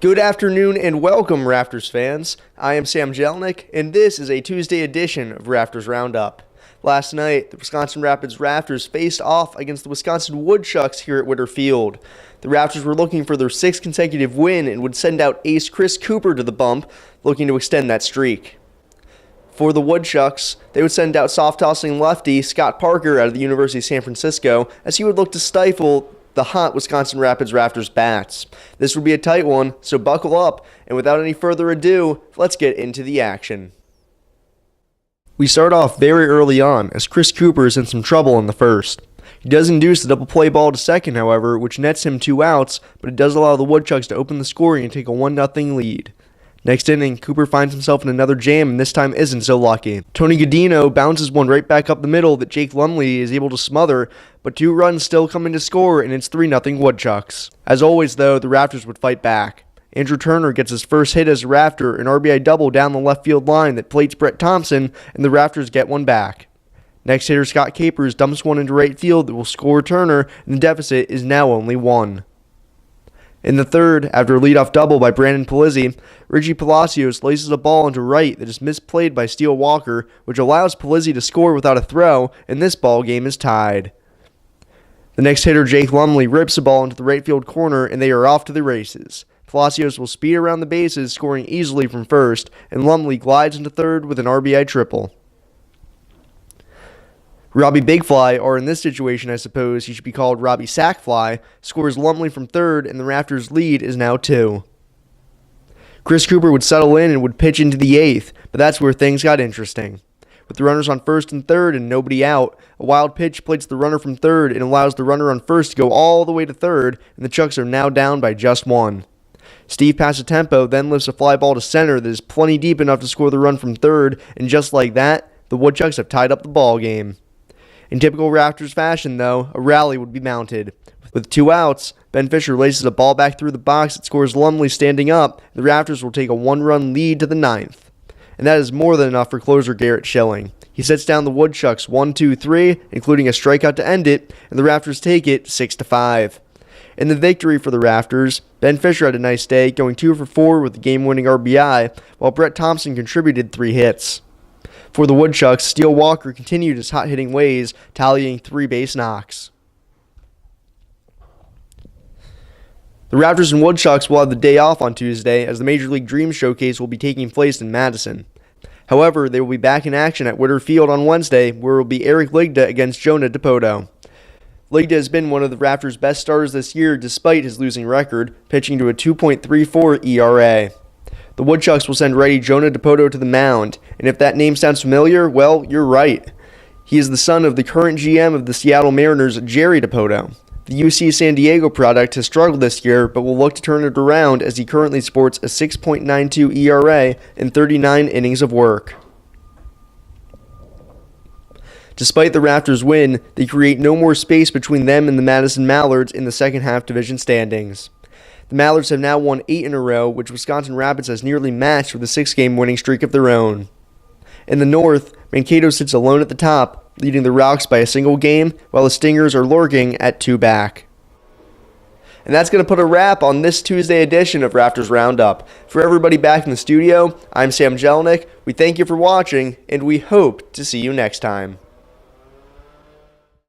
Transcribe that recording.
Good afternoon and welcome, Rafters fans. I am Sam Jelenic, and this is a Tuesday edition of Rafters Roundup. Last night, the Wisconsin Rapids Rafters faced off against the Wisconsin Woodchucks here at Witter Field. The Rafters were looking for their sixth consecutive win and would send out ace Chris Cooper to the bump, looking to extend that streak. For the Woodchucks, they would send out soft-tossing lefty Scott Parker out of the University of San Francisco as he would look to stifle the hot Wisconsin Rapids Rafters bats. This would be a tight one, so buckle up, and without any further ado, let's get into the action. We start off very early on as Chris Cooper is in some trouble in the first. He does induce the double play ball to second, however, which nets him 2 outs, but it does allow the Woodchucks to open the scoring and take a 1-0 lead. Next inning, Cooper finds himself in another jam and this time isn't so lucky. Tony Godino bounces one right back up the middle that Jake Lumley is able to smother, but 2 runs still come in to score and it's 3-0 Woodchucks. As always though, the Rafters would fight back. Andrew Turner gets his first hit as a Rafter, an RBI double down the left field line that plates Brett Thompson, and the Rafters get one back. Next hitter Scott Capers dumps one into right field that will score Turner, and the deficit is now only 1. In the third, after a leadoff double by Brandon Polizzi, Richie Palacios laces a ball into right that is misplayed by Steele Walker, which allows Polizzi to score without a throw, and this ball game is tied. The next hitter, Jake Lumley, rips a ball into the right field corner, and they are off to the races. Palacios will speed around the bases, scoring easily from first, and Lumley glides into third with an RBI triple. Robbie Bigfly, or in this situation I suppose he should be called Robbie Sackfly, scores Lumley from third and the Rafters' lead is now 2. Chris Cooper would settle in and would pitch into the 8th, but that's where things got interesting. With the runners on first and third and nobody out, a wild pitch plates the runner from third and allows the runner on first to go all the way to third, and the Chucks are now down by just 1. Steve Passatempo then lifts a fly ball to center that is plenty deep enough to score the run from third, and just like that, the Woodchucks have tied up the ball game. In typical Rafters fashion, though, a rally would be mounted. With 2 outs, Ben Fisher laces a ball back through the box that scores Lumley standing up. The Rafters will take a 1-run lead to the 9th. And that is more than enough for closer Garrett Schilling. He sets down the Woodchucks 1-2-3, including a strikeout to end it, and the Rafters take it 6-5. In the victory for the Rafters, Ben Fisher had a nice day, going 2 for 4 with the game-winning RBI, while Brett Thompson contributed 3 hits. For the Woodchucks, Steele Walker continued his hot-hitting ways, tallying 3 base knocks. The Rafters and Woodchucks will have the day off on Tuesday as the Major League Dream Showcase will be taking place in Madison. However, they will be back in action at Witter Field on Wednesday, where it will be Eric Ligda against Jonah DePoto. Ligda has been one of the Rafters' best starters this year despite his losing record, pitching to a 2.34 ERA. The Woodchucks will send righty Jonah DePoto to the mound, and if that name sounds familiar, well, you're right. He is the son of the current GM of the Seattle Mariners, Jerry DePoto. The UC San Diego product has struggled this year, but will look to turn it around as he currently sports a 6.92 ERA in 39 innings of work. Despite the Rafters' win, they create no more space between them and the Madison Mallards in the second half division standings. The Mallards have now won 8 in a row, which Wisconsin Rapids has nearly matched with a 6-game winning streak of their own. In the North, Mankato sits alone at the top, leading the Rocks by a single game, while the Stingers are lurking at 2 back. And that's going to put a wrap on this Tuesday edition of Rafters Roundup. For everybody back in the studio, I'm Sam Jelenic. We thank you for watching, and we hope to see you next time.